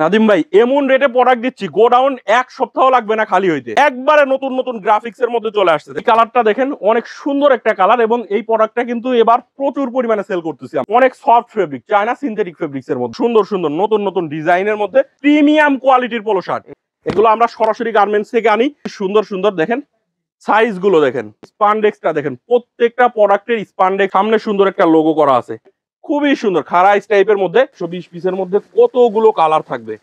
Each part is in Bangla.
নাদিম ভাই এমন রেটে প্রোডাক্ট দিচ্ছি, গোডাউন এক সপ্তাহ লাগবে না খালি হইতে। একবারে নতুন নতুন গ্রাফিক্স এর মধ্যে চলে আসছে। এই কালারটা দেখেন, অনেক সুন্দর একটা কালার, এবং এই প্রোডাক্টটা কিন্তু এবার প্রচুর পরিমাণে সেল করতেছি। অনেক soft fabric, China synthetic fabrics এর মধ্যে সুন্দর সুন্দর নতুন নতুন ডিজাইনের মধ্যে প্রিমিয়াম কোয়ালিটির পোলো শার্ট। এগুলো আমরা সরাসরি গার্মেন্টস থেকে আনি। সুন্দর সুন্দর দেখেন সাইজ গুলো, দেখেন স্পান্ডেক্সটা দেখেন, প্রত্যেকটা প্রোডাক্টের স্পান্ডেক্স সামনে সুন্দর একটা লোগো করা আছে, খুবই সুন্দর। খারাইস টাইপের মধ্যে 120 পিসের মধ্যে কতগুলো কালার থাকবে,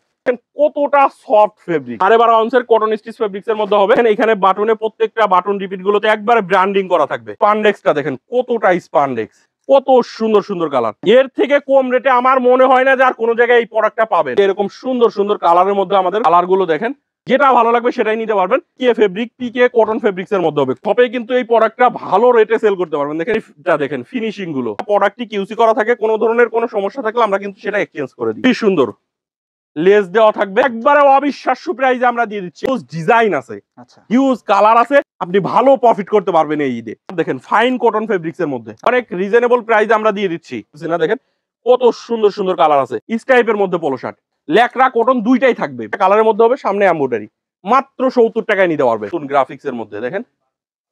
কতটা সফট ফেব্রিক। আর এবার অনসের কটন স্টিচ ফেব্রিক্স এর মধ্যে হবে। এখানে বাটনে প্রত্যেকটা বাটন রিপিট গুলোতে একবারে ব্র্যান্ডিং করা থাকবে। স্পান্ডেক্সটা দেখেন কতটা স্পান্ডেক্স, কত সুন্দর সুন্দর কালার। এর থেকে কম রেটে আমার মনে হয় না যে আর কোনো জায়গায় এই প্রোডাক্টটা পাবেন। এরকম সুন্দর সুন্দর কালারের মধ্যে আমাদের কালার গুলো দেখেন, যেটা ভালো লাগবে সেটাই নিতে পারবেন। কে ফেব্রিক, পিকে কটন ফেব্রিক্স এর মধ্যে হবে। তবে কিন্তু এই প্রোডাক্টটা ভালো রেটে সেল করতে পারবেন। দেখেন এটা দেখেন ফিনিশিং গুলো, প্রোডাক্টটি কিউসি করা থাকে, কোনো ধরনের কোনো সমস্যা থাকলে আমরা কিন্তু সেটা এক্সচেঞ্জ করে দিই। কি সুন্দর লেস দেওয়া থাকবে, একবারে অবিশ্বাস্য প্রাইসে আমরা দিয়ে দিচ্ছি। ডিজাইন আছে, হিউজ কালার আছে, আপনি ভালো প্রফিট করতে পারবেন এই ঈদে। দেখেন ফাইন কটন ফেব্রিক্স এর মধ্যে অনেক রিজনেবল প্রাইসে আমরা দিয়ে দিচ্ছি না। দেখেন কত সুন্দর সুন্দর কালার আছে। স্টাইপের মধ্যে পোলো শার্ট, লেকরা কটন দুইটাই থাকবে। কালারের মধ্যে হবে, সামনে এমব্রয়ডারি, মাত্র 70 টাকায় নিতে পারবে। গ্রাফিক্স এর মধ্যে দেখেন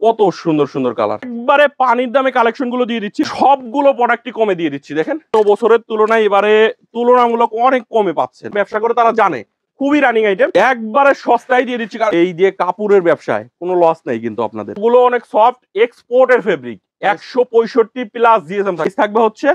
কত সুন্দর সুন্দর কালার। একবারে পানির দামে কালেকশন গুলো দিয়ে দিচ্ছি, সবগুলো প্রোডাক্টই কমে দিয়ে দিচ্ছি। দেখেন তো বছরের তুলনায় এবারে তুলনামূলক অনেক কমে পাচ্ছেন। ব্যবসা করে তারা জানে খুবই রানিং আইটেম, একবারে সস্তায় দিয়ে দিচ্ছি। এই যে কাপড়ের ব্যবসায় কোনো লস নাই কিন্তু আপনাদের। এগুলো অনেক সফট এক্সপোর্টের ফেব্রিক, 165 প্লাস জিএসএম থাকবে হচ্ছে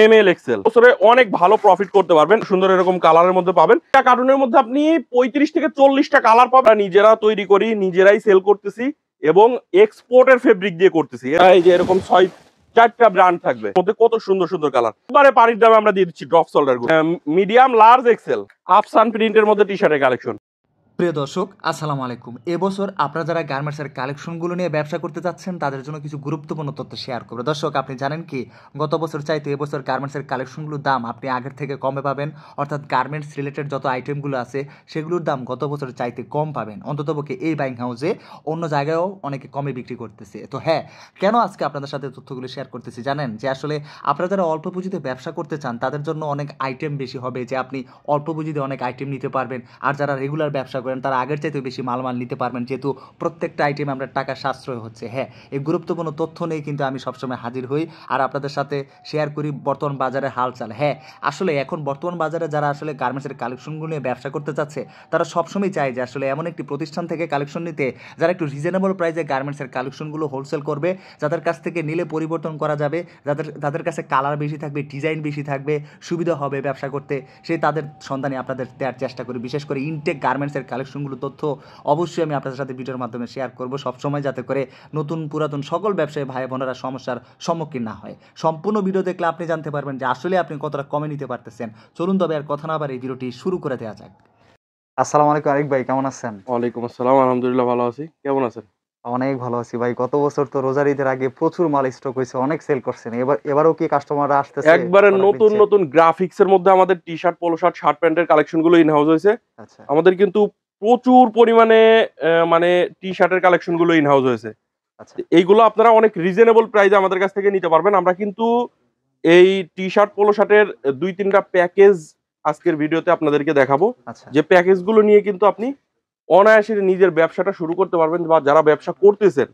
ML XL। বছরে অনেক ভালো প্রফিট করতে পারবেন। সুন্দর এরকম কালারের মধ্যে পাবেন। একটা কার্টুনের মধ্যে আপনি 35 থেকে 40টা কালার পাবেন। নিজেরা তৈরি করি, নিজেরাই সেল করতেছি এবং এক্সপোর্টের ফেব্রিক দিয়ে করতেছি। এই যে এরকম 4টা ব্র্যান্ড থাকবে, মধ্যে কত সুন্দর সুন্দর কালার। এবারে পানির দামে আমরা দিয়ে দিচ্ছি ড্রপ শোল্ডার গুলো, মিডিয়াম, লার্জ, এক্সেল। আফসান প্রিন্টের মধ্যে টি শার্টের কালেকশন। প্রিয় দর্শক আসসালামু আলাইকুম। এবছর আপনারা যারা গার্মেন্টসের কালেকশনগুলো নিয়ে ব্যবসা করতে যাচ্ছেন তাদের জন্য কিছু গুরুত্বপূর্ণ তথ্য শেয়ার করবো। দর্শক আপনি জানেন কি, গত বছর চাইতে এবছর গার্মেন্টসের কালেকশনগুলোর দাম আপনি আগের থেকে কমে পাবেন। অর্থাৎ গার্মেন্টস রিলেটেড যত আইটেমগুলো আছে সেগুলোর দাম গত বছর চাইতে কম পাবেন। অন্ততপক্ষে এই বাইং হাউসে, অন্য জায়গায়ও অনেকে কমে বিক্রি করতেছে। তো হ্যাঁ, কেন আজকে আপনাদের সাথে তথ্যগুলো শেয়ার করতেছি জানেন? যে আসলে আপনারা যারা অল্প পুঁজিতে ব্যবসা করতে চান তাদের জন্য অনেক আইটেম বেশি হবে, যে আপনি অল্প পুঁজিতে অনেক আইটেম নিতে পারবেন। আর যারা রেগুলার ব্যবসা করেন তারা আগের চাইতে বেশি মালমাল নিতে পারবেন, যেহেতু প্রত্যেকটা আইটেমে আমরা টাকা সাশ্রয় হচ্ছে। হ্যাঁ, এই গুরুত্বপূর্ণ তথ্য নিয়ে কিন্তু আমি সবসময় হাজির হই আর আপনাদের সাথে শেয়ার করি বর্তমান বাজারের হালচাল। হ্যাঁ, আসলে এখন বর্তমান বাজারে যারা আসলে গার্মেন্টসের কালেকশনগুলো নিয়ে ব্যবসা করতে চাচ্ছে তারা সবসময় চায় যে আসলে এমন একটি প্রতিষ্ঠান থেকে কালেকশন নিতে যারা একটু রিজনেবল প্রাইসে গার্মেন্টসের কালেকশনগুলো হোলসেল করবে, যাদের কাছ থেকে নিলে পরিবর্তন করা যাবে, যাদের কাছে কালার বেশি থাকবে, ডিজাইন বেশি থাকবে, সুবিধা হবে ব্যবসা করতে, সেই তাদের সন্ধানে আপনাদের দেওয়ার চেষ্টা করি। বিশেষ করে ইনটেক গার্মেন্টসের কালেকশনগুলো তথ্য অবশ্যই আমি আপনাদের সাথে ভিডিওর মাধ্যমে শেয়ার করব সবসময়, যাতে করে নতুন পুরাতন সকল ব্যবসায়ী ভাই বোনেরা সমস্যার সম্মুখীন না হয়। সম্পূর্ণ ভিডিও দেখলে আপনি জানতে পারবেন যে আসলে আপনি কতটা কমে নিতে পারতেছেন। চলুন তবে আর কথা না বাড়িয়ে এই ভিডিওটি শুরু করে দেওয়া যাক। আসসালামু আলাইকুম আরিক ভাই, কেমন আছেন? ওয়ালাইকুম আসসালাম, আলহামদুলিল্লাহ ভালো আছি। কেমন আছেন? অনেক ভালো আছি ভাই। গত বছর তো রোজার ঈদের আগে প্রচুর মাল স্টক হয়েছে, অনেক সেল করছেন। এবারও কি কাস্টমাররা আসতেছে? একবারে নতুন নতুন গ্রাফিক্স এর মধ্যে আমাদের T shirt, polo shirt, shirt প্যান্টের কালেকশন গুলো ইন হাউস হয়েছে। আচ্ছা, আমাদের কিন্তু প্রচুর পরিমাণে মানে টি শার্টের কালেকশন গুলো ইন হাউস হয়েছে। আচ্ছা, এইগুলো আপনারা অনেক রিজনেবল প্রাইসে আমাদের কাছ থেকে নিতে পারবেন। আমরা কিন্তু এই টি শার্ট, পোলো শার্টের 2-3টা প্যাকেজ আজকের ভিডিওতে আপনাদেরকে দেখাবো, আচ্ছা, যে প্যাকেজ গুলো নিয়ে কিন্তু আপনি অনায়াসে নিজের ব্যবসাটা শুরু করতে পারবেন, বা যারা ব্যবসা করতেছেন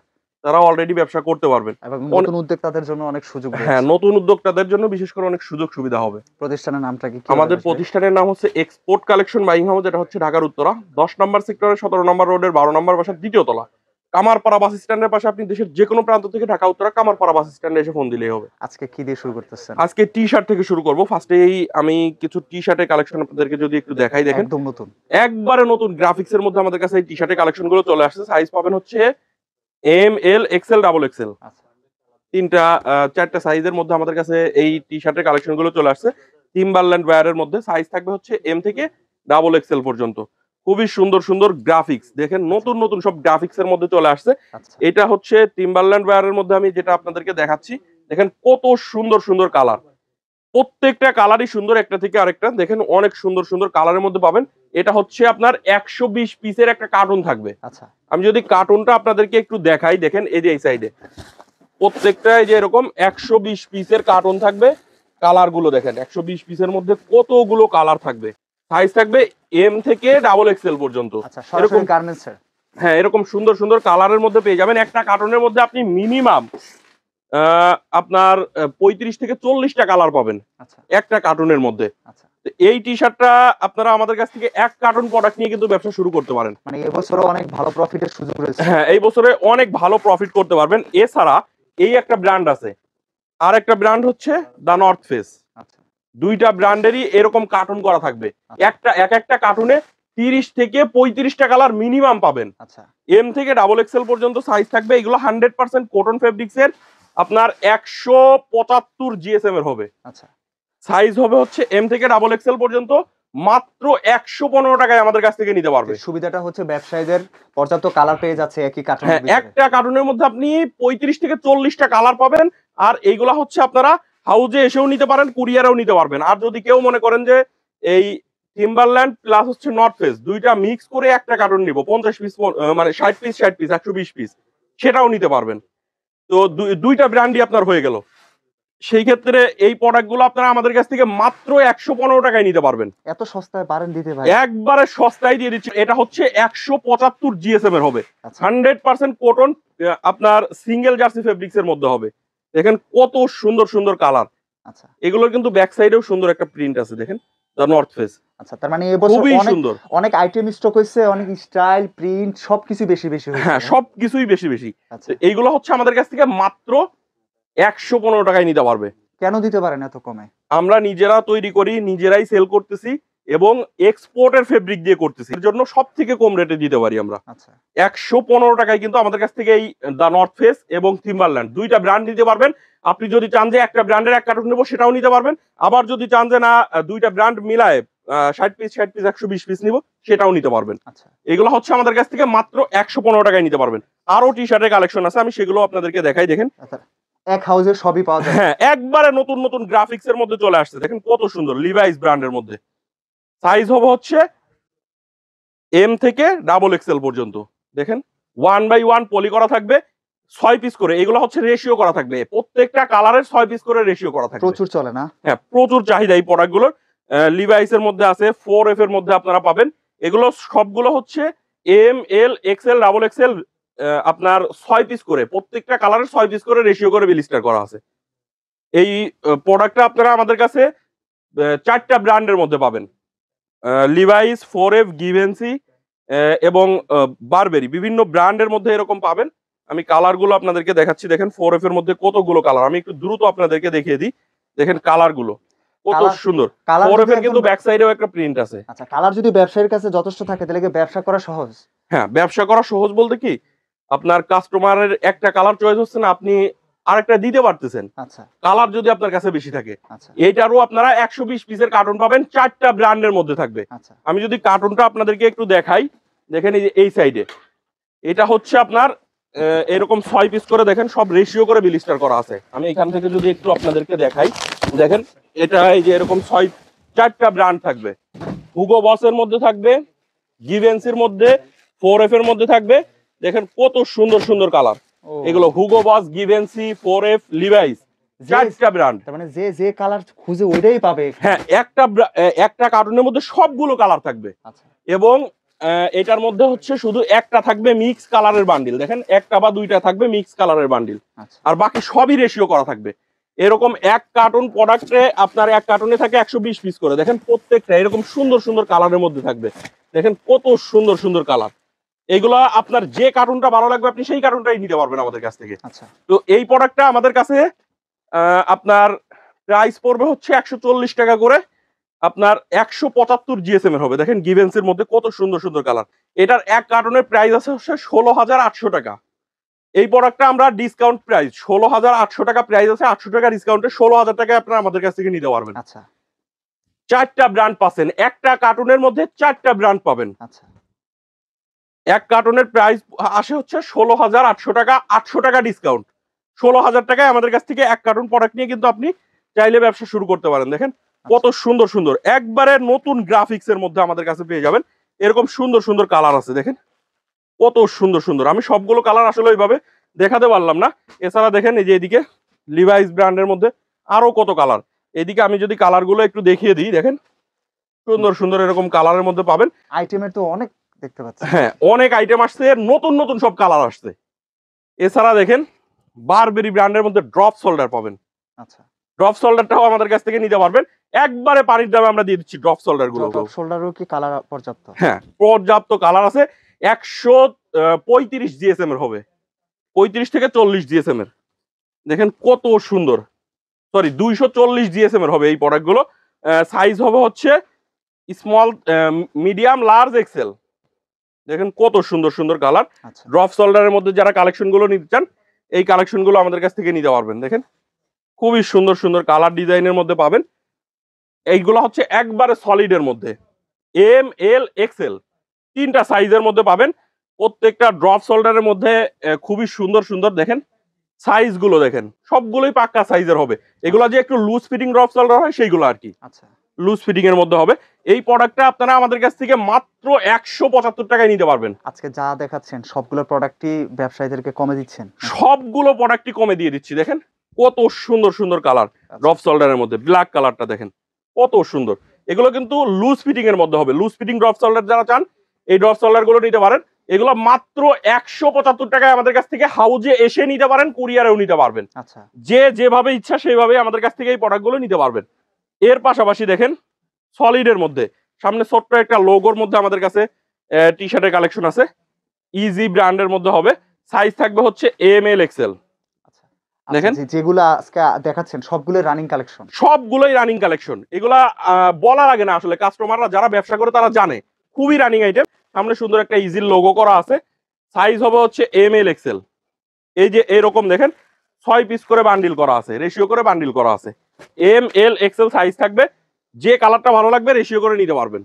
তারা অলরেডি ব্যবসা করতে পারবেন। এবং নতুন উদ্যোক্তাদের জন্য অনেক সুযোগ রয়েছে। হ্যাঁ, নতুন উদ্যোক্তাদের জন্য বিশেষ করে অনেক সুযোগ সুবিধা হবে। প্রতিষ্ঠানের নামটা কি? আমাদের প্রতিষ্ঠানের নাম হচ্ছে এক্সপোর্ট কালেকশন বাইং হাউস। এটা হচ্ছে ঢাকার উত্তরা 10 নম্বর সেক্টরের 17 নম্বর রোডের 12 নম্বর বাসার 2য় তলা, কামারপাড়া বাস স্ট্যান্ডের পাশে। আপনি দেশের যে কোনো প্রান্ত থেকে ঢাকা উত্তরা কামারপাড়া বাস স্ট্যান্ডে এসে ফোন দিলেই হবে। আজকে কি দিয়ে শুরু করতেছেন? আজকে টি শার্ট থেকে শুরু করব। ফার্স্টেই আমি কিছু টি শার্টের কালেকশন আপনাদেরকে যদি একটু দেখাই, দেখেন একদম নতুন, একবারে নতুন গ্রাফিক্স এর মধ্যে আমাদের কাছে এই টি শার্টের কালেকশন গুলো চলে আসছে। সাইজ পাবেন হচ্ছে ML, XL, ডাবল XL। আচ্ছা, 4টা সাইজের মধ্যে আমাদের কাছে এই টি শার্টের কালেকশন গুলো চলে আসছে। টিম্বারল্যান্ড ওয়্যারের মধ্যে সাইজ থাকবে হচ্ছে M থেকে ডাবল XL পর্যন্ত। খুবই সুন্দর সুন্দর গ্রাফিক্স, দেখেন নতুন নতুন সব গ্রাফিক্স এর মধ্যে চলে আসছে। আচ্ছা, এটা হচ্ছে টিম্বারল্যান্ড ওয়্যারের মধ্যে আমি যেটা আপনাদেরকে দেখাচ্ছি। দেখেন কত সুন্দর সুন্দর কালার, প্রত্যেকটা কালারই সুন্দর একটা থেকে আরেকটা। দেখেন অনেক সুন্দর সুন্দর কালারের মধ্যে পাবেন। এটা হচ্ছে আপনার 120 পিসের একটা কার্টুন থাকবে। আচ্ছা, আমি যদি কার্টুনটা আপনাদেরকে একটু দেখাই, দেখেন এই যে এই সাইডে প্রত্যেকটা এই যে এরকম 120 পিসের কার্টুন থাকবে। কালার গুলো দেখেন, 120 পিসের মধ্যে কতগুলো কালার থাকবে। সাইজ থাকবে এম থেকে ডাবল এক্সেল পর্যন্ত। আচ্ছা, সরাসরি গার্মেন্টসের। হ্যাঁ, এরকম সুন্দর সুন্দর কালারের মধ্যে পেয়ে যাবেন। একটা কার্টনের মধ্যে আপনি মিনিমাম আপনার 35 থেকে 40টা কালার পাবেন আচ্ছা একটা কার্টনের মধ্যে। আচ্ছা, তো এই টি শার্টটা আপনারা আমাদের কাছ থেকে এক কার্টন প্রোডাক্ট নিয়ে কিন্তু ব্যবসা শুরু করতে পারেন। মানে এবছরও অনেক ভালো প্রফিটের সুযোগ রয়েছে। হ্যাঁ, এই বছরে অনেক ভালো প্রফিট করতে পারবেন। এছাড়া এই একটা ব্র্যান্ড আছে, আর একটা ব্র্যান্ড হচ্ছে দা নর্থ ফেস। আচ্ছা দুইটা ব্র্যান্ডেরই এরকম কার্টন করা থাকবে। একটা কার্টুনে 30 থেকে 35টা কালার মিনিমাম পাবেন। আচ্ছা, এম থেকে ডাবল এক্সেল পর্যন্ত সাইজ থাকবে। এগুলো 100% কটন ফেব্রিক্সের, আপনার 175 জিএসএম এর হবে। আচ্ছা, সাইজ হবে হচ্ছে এম থেকে ডাবল এক্সেল পর্যন্ত, মাত্র 115 টাকায় আমাদের কাছ থেকে নিতে পারবে। সুবিধাটা হচ্ছে ব্যবসায়ীদের পর্যাপ্ত কালার পেয়ে যাচ্ছে একই হ্যাঁ, কার্টনের ভিতরে। একটা কার্টুনের মধ্যে আপনি 35 থেকে 40টা কালার পাবেন। আর এইগুলা হচ্ছে আপনারা হাউজে এসেও নিতে পারেন, কুরিয়ারেও নিতে পারবেন। আর যদি কেউ মনে করেন যে এই টিম্বারল্যান্ড প্লাস হচ্ছে নর্থ ফেস দুইটা মিক্স করে একটা কার্টুন নিব 50 পিস, মানে 60 পিস 120 পিস, সেটাও নিতে পারবেন। তো দুইটা ব্র্যান্ডই আপনার হয়ে গেল। সেই ক্ষেত্রে এই প্রোডাক্টগুলো আপনারা আমাদের কাছ থেকে মাত্র 115 টাকায় নিতে পারবেন। এত সস্তায় পারেন দিতে ভাই? একবারে সস্তায় দিয়ে দিচ্ছি। এটা হচ্ছে 175 জিএসএম এর হবে, আচ্ছা 100% কটন, আপনার সিঙ্গেল জার্সি ফেব্রিক্স এর মধ্যে হবে। দেখেন কত সুন্দর সুন্দর কালার। আচ্ছা এগুলোর কিন্তু ব্যাক সাইডেও সুন্দর একটা প্রিন্ট আছে, দেখেন দা নর্থ ফেস। আচ্ছা, তার মানে এবছর খুবই অনেক সুন্দর। অনেক আইটেম স্টক হয়েছে, অনেক স্টাইল প্রিন্ট সবকিছু বেশি বেশি হয়েছে। হ্যাঁ, সবকিছুই বেশি বেশি। আচ্ছা, এইগুলো হচ্ছে আমাদের কাছ থেকে মাত্র 115 টাকায় নিতে পারবে। কেন দিতে পারেন এত কমে? আমরা নিজেরা তৈরি করি, নিজেরাই সেল করতেছি এবং এক্সপোর্টের ফেব্রিক দিয়ে করতেছি, এর জন্য সব থেকে কম রেটে দিতে পারি আমরা। আচ্ছা 115 টাকায় কিন্তু আমাদের কাছ থেকে এই দা নর্থ ফেস এবং টিম্বারল্যান্ড দুইটা ব্র্যান্ড নিতে পারবেন। আপনি যদি চান যে একটা ব্র্যান্ডের এক কার্টুন নেবো, সেটাও নিতে পারবেন। আবার যদি চান যে না দুইটা ব্র্যান্ড মিলায় 60 পিস 120 পিস নিব, সেটাও নিতে পারবেন। আচ্ছা, এগুলো হচ্ছে আমাদের কাছ থেকে মাত্র 115 টাকায় নিতে পারবেন। আরো টি শার্টের কালেকশন আছে, আমি সেগুলো আপনাদেরকে দেখাই। দেখেন, আচ্ছা, এক হাউসে সবই পাওয়া যায়। হ্যাঁ, একবারে নতুন নতুন গ্রাফিক্স এর মধ্যে চলে আসছে। দেখেন কত সুন্দর, লিভাইস ব্র্যান্ডের মধ্যে। সাইজ হবে হচ্ছে এম থেকে ডাবল এক্সেল পর্যন্ত। দেখেন 1/1 পলি করা থাকবে, 6 পিস করে। এগুলো হচ্ছে রেশিও করা থাকবে, প্রত্যেকটা কালারের 6 পিস করে রেশিও করা থাকবে। প্রচুর চলে না? হ্যাঁ, প্রচুর চাহিদা এই প্রোডাক্টগুলোর। লিভাইস এর মধ্যে আছে, 4F এর মধ্যে আপনারা পাবেন। এগুলো সবগুলো হচ্ছে এম, এল, এক্সেল, ডাবল এক্সেল, আপনার 6 পিস করে, প্রত্যেকটা কালারের 6 পিস করে রেশিও করে বিলিস্টার করা আছে। এই প্রোডাক্টটা আপনারা আমাদের কাছে 4টা ব্র্যান্ডের মধ্যে পাবেন, লিভাইস, 4F, গিভেন্সি এবং বারবেরি, বিভিন্ন ব্র্যান্ডের মধ্যে এরকম পাবেন। আমি কালারগুলো আপনাদেরকে দেখাচ্ছি। দেখেন 4F এর মধ্যে কতগুলো কালার, আমি একটু দ্রুত আপনাদেরকে দেখিয়ে দিই। দেখেন কালারগুলো কত সুন্দর। 4F এর কিন্তু ব্যাক সাইডেও একটা প্রিন্ট আছে। আচ্ছা, কালার যদি ব্যবসায়ীর কাছে যথেষ্ট থাকে তাহলে কি ব্যবসা করা সহজ? হ্যাঁ, ব্যবসা করা সহজ বলতে কি, আপনার কাস্টমারের একটা কালার চয়েস হচ্ছে না, আপনি আরেকটা দিতে পারতেছেন। আচ্ছা কালার যদি আপনার কাছে বেশি থাকে, আচ্ছা এইটারও আপনারা 120 পিসের কার্টুন পাবেন, 4টা ব্র্যান্ডের মধ্যে থাকবে। আচ্ছা, আমি যদি কার্টুনটা আপনাদেরকে একটু দেখাই, দেখেন এই যে এই সাইডে এটা হচ্ছে আপনার এরকম 6 পিস করে, দেখেন সব রেশিও করে বিলিস্টার করা আছে। আমি এখান থেকে যদি একটু আপনাদেরকে দেখাই, দেখেন এটা এই যে এরকম 4টা ব্র্যান্ড থাকবে। হুগো বসের মধ্যে থাকবে, গিভেন্সির মধ্যে, 4F এর মধ্যে থাকবে। দেখেন কত সুন্দর সুন্দর কালার। এগুলো হুগো বস, গিভেন্সি, 4F, লিভাইস, 4টা ব্র্যান্ড। তার মানে যে যে কালার খুঁজে ওইটাই পাবে। হ্যাঁ, একটা কার্টুনের মধ্যে সবগুলো কালার থাকবে। আচ্ছা, এবং এটার মধ্যে হচ্ছে শুধু একটা থাকবে মিক্স কালারের বান্ডিল। দেখেন একটা বা দুইটা থাকবে মিক্স কালারের বান্ডিল, আচ্ছা, আর বাকি সবই রেশিও করা থাকবে। এরকম এক কার্টুন প্রোডাক্টে আপনার এক কার্টুনে থাকে 120 পিস করে। দেখেন প্রত্যেকটা এরকম সুন্দর সুন্দর কালারের মধ্যে থাকবে। দেখেন কত সুন্দর সুন্দর কালার। এগুলা আপনার যে কার্টুনটা ভালো লাগবে আপনি সেই কার্টুনটাই নিতে পারবেন আমাদের কাছ থেকে। আচ্ছা, তো এই প্রোডাক্টটা আমাদের কাছে আপনার প্রাইস পড়বে হচ্ছে 140 টাকা করে, আপনার 175 জিএসএম এর হবে। দেখেন গিভেন্সের মধ্যে কত সুন্দর সুন্দর কালার। এটার এক কার্টনের প্রাইস আছে হচ্ছে 16,800 টাকা। এই প্রোডাক্টটা আমরা ডিসকাউন্ট প্রাইস 16,800 টাকা প্রাইস আছে, 800 টাকা ডিসকাউন্টে 16,000 টাকায় আপনারা আমাদের কাছ থেকে নিতে পারবেন। আচ্ছা, 4টা ব্র্যান্ড পাচ্ছেন, একটা কার্টুনের মধ্যে 4টা ব্র্যান্ড পাবেন। আচ্ছা, এক কার্টনের প্রাইস আসে হচ্ছে 16,800 টাকা, 800 টাকা ডিসকাউন্ট, 16,000 টাকায় আমাদের কাছ থেকে এক কার্টন প্রোডাক্ট নিয়ে কিন্তু আপনি চাইলে ব্যবসা শুরু করতে পারেন। দেখেন কত সুন্দর সুন্দর, একবারে নতুন গ্রাফিক্স এর মধ্যে আমাদের কাছে পেয়ে যাবেন। এরকম সুন্দর সুন্দর কালার আছে, দেখেন কত সুন্দর সুন্দর। আমি সবগুলো কালার আসলে ওইভাবে দেখাতে পারলাম না। এছাড়া দেখেন এই যে এদিকে লিভাইস ব্র্যান্ডের মধ্যে আরো কত কালার। এদিকে আমি যদি কালারগুলো একটু দেখিয়ে দিই, দেখেন সুন্দর সুন্দর এরকম কালারের মধ্যে পাবেন। আইটেমের তো অনেক দেখতে পাচ্ছি। হ্যাঁ, অনেক আইটেম আসছে, নতুন নতুন সব কালার আসছে। এছাড়া দেখেন বারবেরি ব্র্যান্ডের মধ্যে ড্রপ শোল্ডার পাবেন। আচ্ছা, ড্রপ শোল্ডারটাও আমাদের কাছ থেকে নিতে পারবেন, একবারে পানির দামে আমরা দিয়ে দিচ্ছি ড্রপ শোল্ডার গুলো। টপ শোল্ডারও কি কালার পর্যাপ্ত? হ্যাঁ, পর্যাপ্ত কালার আছে। 135 জিএসএম এর হবে, 35 থেকে 40 জিএসএম এর। দেখেন কত সুন্দর, সরি 240 জিএসএম এর হবে এই প্রোডাক্টগুলো। সাইজ হবে হচ্ছে স্মল, মিডিয়াম, লার্জ, এক্সেল। দেখেন কত সুন্দর সুন্দর কালার। আচ্ছা, ড্রপ শোল্ডারের মধ্যে যারা কালেকশন গুলো নিতে চান, এই কালেকশন গুলো আমাদের কাছ থেকে নিতে পারবেন। দেখেন খুবই সুন্দর সুন্দর কালার ডিজাইনের মধ্যে পাবেন। এইগুলো হচ্ছে একবারে সলিডের মধ্যে, এম, এল, এক্সেল, 3টা সাইজের মধ্যে পাবেন। প্রত্যেকটা ড্রপ শোল্ডারের মধ্যে খুবই সুন্দর সুন্দর। দেখেন সাইজ গুলো দেখেন, সবগুলোই পাক্কা সাইজের হবে। এগুলো যে একটু লুজ ফিটিং ড্রপ শোল্ডার হয় সেইগুলো আর কি, আচ্ছা, লুজ ফিটিং এর মধ্যে হবে। এই প্রোডাক্টটা আপনারা আমাদের কাছ থেকে মাত্র 175 টাকায় নিতে পারবেন। আজকে যা দেখাচ্ছেন সবগুলো প্রোডাক্টই ব্যবসায়ীদেরকে কমে দিচ্ছেন? সবগুলো প্রোডাক্টই কমে দিয়ে দিচ্ছি। দেখেন কত সুন্দর সুন্দর কালার ড্রপ শোল্ডারের মধ্যে। ব্ল্যাক কালারটা দেখেন কত সুন্দর। এগুলো কিন্তু লুজ ফিটিং এর মধ্যে হবে। লুজ ফিটিং ড্রপ শোল্ডার যারা চান, এই ড্রপ শোল্ডার গুলো নিতে পারেন। এগুলো মাত্র 175 টাকায় আমাদের কাছ থেকে হাউজে এসে নিতে পারেন, কুরিয়ারেও নিতে পারবেন। আচ্ছা, যে যেভাবে ইচ্ছা সেইভাবে আমাদের কাছ থেকে এই প্রোডাক্টগুলো নিতে পারবেন। এর পাশাপাশি দেখেন সলিডের মধ্যে সামনে ছোট্ট একটা লোগোর মধ্যে আমাদের কাছে টি শার্টের কালেকশন আছে, ইজি ব্র্যান্ডের মধ্যে হবে। সাইজ থাকবে হচ্ছে এম, এল, এক্সেল। আচ্ছা, দেখেন যেগুলো আজকে দেখাচ্ছেন সবগুলো রানিং কালেকশন? সবগুলোই রানিং কালেকশন। এগুলা বলা লাগে না, আসলে কাস্টমাররা যারা ব্যবসা করে তারা জানে খুবই রানিং আইটেম। সামনে সুন্দর একটা ইজি লোগো করা আছে। সাইজ হবে হচ্ছে এম, এল, এক্সেল। এই যে এরকম দেখেন 6 পিস করে বান্ডিল করা আছে, রেশিও করে বান্ডিল করা আছে। এম, এল, এক্সেল সাইজ থাকবে। যে কালারটা ভালো লাগবে রেশিও করে নিতে পারবেন।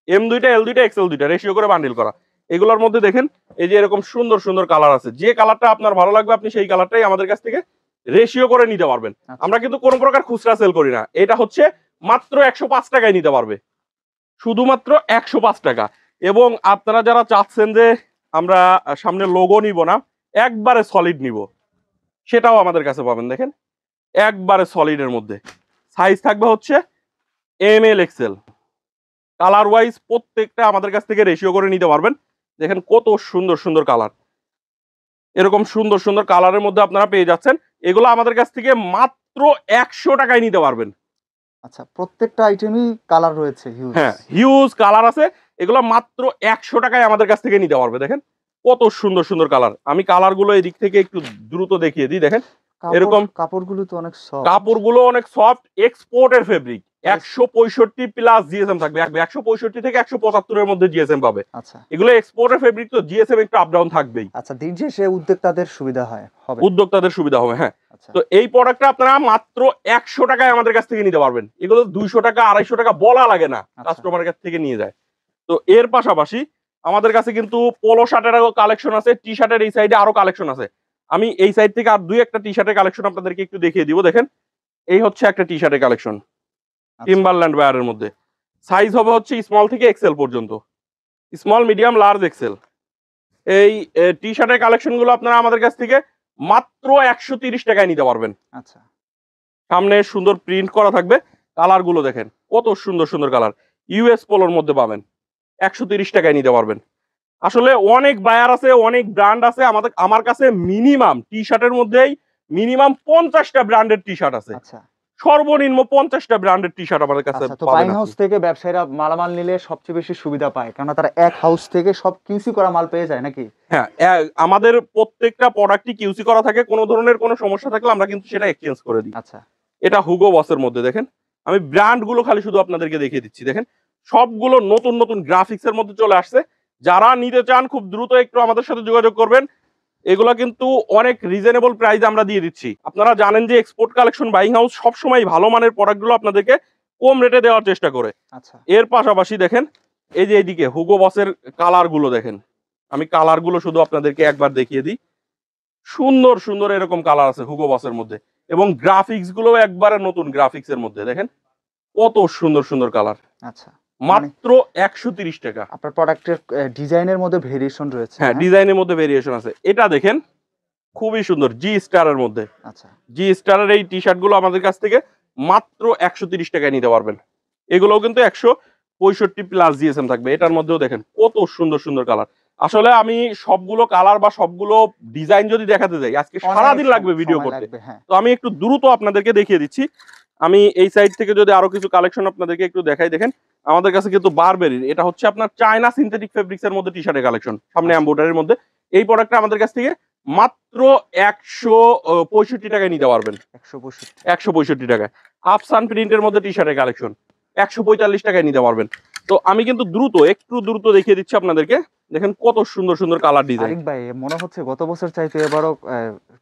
এম 2টা, এল 2টা, এক্সেল 2টা, রেশিও করে বান্ডিল করা। এগুলোর মধ্যে দেখেন এই যে এরকম সুন্দর সুন্দর কালার আছে। যে কালারটা আপনার ভালো লাগবে আপনি সেই কালারটাই আমাদের কাছ থেকে রেশিও করে নিতে পারবেন। আমরা কিন্তু কোনো প্রকার খুচরা সেল করি না। এটা হচ্ছে মাত্র 105 টাকায় নিতে পারবে, শুধুমাত্র 105 টাকা। এবং আপনারা যারা চাচ্ছেন যে আমরা সামনে লোগো নিব না, একবারে সলিড নিব, সেটাও আমাদের কাছে পাবেন। দেখেন একবারে সলিডের মধ্যে সাইজ থাকবে হচ্ছে এম, এল, এক্সেল। কালার ওয়াইজ প্রত্যেকটা আমাদের কাছ থেকে রেশিও করে নিতে পারবেন। দেখেন কত সুন্দর সুন্দর কালার, এরকম সুন্দর সুন্দর কালারের মধ্যে আপনারা পেয়ে যাচ্ছেন। এগুলো আমাদের কাছ থেকে মাত্র 100 টাকায় নিতে পারবেন। আচ্ছা, প্রত্যেকটা আইটেমই কালার রয়েছে হিউজ? হ্যাঁ, হিউজ কালার আছে। এগুলো মাত্র 100 টাকায় আমাদের কাছ থেকে নিতে পারবে। দেখেন কত সুন্দর সুন্দর কালার। আমি কালার গুলো এদিক থেকে একটু দ্রুত দেখিয়ে দিই। দেখেন এরকম কাপড়গুলো তো অনেক সফট। কাপড়গুলো অনেক সফট, এক্সপোর্টের ফেব্রিক। 165 প্লাস জিএসএম থাকবে, 165 থেকে 175 এর মধ্যে জিএসএম পাবে। আচ্ছা, এগুলো এক্সপোর্টের ফেব্রিক, তো জিএসএম একটু আপ ডাউন থাকবেই। আচ্ছা, দিন শেষে উদ্যোক্তাদের সুবিধা হবে? উদ্যোক্তাদের সুবিধা হবে, হ্যাঁ। আচ্ছা, তো এই প্রোডাক্টটা আপনারা মাত্র 100 টাকায় আমাদের কাছ থেকে নিতে পারবেন। এগুলো 200 টাকা 250 টাকা বলা লাগে না, কাস্টমারের কাছ থেকে নিয়ে যায়। তো এর পাশাপাশি আমাদের কাছে কিন্তু পোলো শার্টেরও কালেকশন আছে, টি শার্টের এই সাইডে আরো কালেকশন আছে। আমি এই সাইড থেকে আর দুই একটা টি শার্টের কালেকশন আপনাদেরকে একটু দেখিয়ে দিব। দেখেন এই হচ্ছে একটা টি শার্টের কালেকশন টিম্বারল্যান্ড ওয়্যারের মধ্যে। সাইজ হবে হচ্ছে স্মল থেকে এক্সেল পর্যন্ত, স্মল, মিডিয়াম, লার্জ, এক্সেল। এই টি শার্টের কালেকশন গুলো আপনারা আমাদের কাছ থেকে মাত্র 130 টাকায় নিতে পারবেন। আচ্ছা, সামনে সুন্দর প্রিন্ট করা থাকবে। কালার গুলো দেখেন কত সুন্দর সুন্দর কালার, ইউএস পোলোর মধ্যে পাবেন। 130 টাকায় নিতে পারবেন। আসলে অনেক বায়ার আছে, অনেক ব্র্যান্ড আছে। আমার কাছে মিনিমাম টি শার্টের মধ্যেই মিনিমাম 50টা ব্র্যান্ডের টি শার্ট আছে। আচ্ছা, সর্বনিম্ন 50টা ব্র্যান্ডের টি শার্ট আমাদের কাছে আচ্ছা। তো পাবেন বাইং আপনি। হাউস থেকে ব্যবসায়ীরা মালামাল নিলে সবচেয়ে বেশি সুবিধা পায়, কারণ তারা এক হাউস থেকে সব কিউসি করা মাল পেয়ে যায় নাকি? হ্যাঁ, আমাদের প্রত্যেকটা প্রোডাক্টই কিউসি করা থাকে। কোনো ধরনের কোনো সমস্যা থাকলে আমরা কিন্তু সেটা এক্সচেঞ্জ করে দিই। আচ্ছা, এটা হুগো বসের মধ্যে দেখেন, আমি ব্র্যান্ড গুলো খালি শুধু আপনাদেরকে দেখিয়ে দিচ্ছি। দেখেন সবগুলো নতুন নতুন গ্রাফিক্স এর মধ্যে চলে আসছে। যারা নিতে চান খুব দ্রুত একটু আমাদের সাথে যোগাযোগ করবেন। এগুলো কিন্তু অনেক রিজনেবল প্রাইসে আমরা দিয়ে দিচ্ছি। আপনারা জানেন যে এক্সপোর্ট কালেকশন বাইং হাউস সবসময় ভালো মানের প্রোডাক্টগুলো আপনাদেরকে কম রেটে দেওয়ার চেষ্টা করে। আচ্ছা, এর পাশাপাশি দেখেন এই যে এইদিকে হুগো বসের কালার গুলো দেখেন। আমি কালার গুলো শুধু আপনাদেরকে একবার দেখিয়ে দিই। সুন্দর সুন্দর এরকম কালার আছে হুগো বসের মধ্যে, এবং গ্রাফিক্স গুলো একবারে নতুন গ্রাফিক্স এর মধ্যে। দেখেন কত সুন্দর সুন্দর কালার, আচ্ছা। মাত্র 130 টাকা। আপনার প্রোডাক্টের ডিজাইনের মধ্যে ভেরিয়েশন রয়েছে? হ্যাঁ, ডিজাইনের মধ্যে ভেরিয়েশন আছে। এটা দেখেন খুবই সুন্দর, জি স্টারের মধ্যে। আচ্ছা, জি স্টারের এই টি শার্ট গুলো আমাদের কাছ থেকে মাত্র 130 টাকায় নিতে পারবেন। এগুলোও কিন্তু 65 প্লাস জিএসএম থাকবে। এটার মধ্যেও দেখেন কত সুন্দর সুন্দর কালার। আসলে আমি সবগুলো কালার বা সবগুলো ডিজাইন যদি দেখাতে যাই আজকে সারাদিন লাগবে ভিডিও করতে, তো আমি একটু দ্রুত আপনাদেরকে দেখিয়ে দিচ্ছি। আমি এই সাইড থেকে যদি আরো কিছু কালেকশন আপনাদেরকে একটু দেখাই, দেখেন আমাদের কাছে কিন্তু বারবেরির, এটা হচ্ছে আপনার চায়না সিনথেটিক ফেব্রিক্স এর মধ্যে টি শার্টের কালেকশন, সামনে এমব্রয়ডারির মধ্যে। এই প্রোডাক্টটা আমাদের কাছ থেকে মাত্র 165 টাকায় নিতে পারবেন। 165 টাকায়। আফসান প্রিন্টের মধ্যে টি শার্টের কালেকশন 145 টাকায় নিতে পারবেন। তো আমি কিন্তু একটু দ্রুত দেখিয়ে দিচ্ছি আপনাদেরকে। দেখেন কত সুন্দর সুন্দর কালার ডিজাইন। ভাই মনে হচ্ছে গত বছর চাইতে এবারও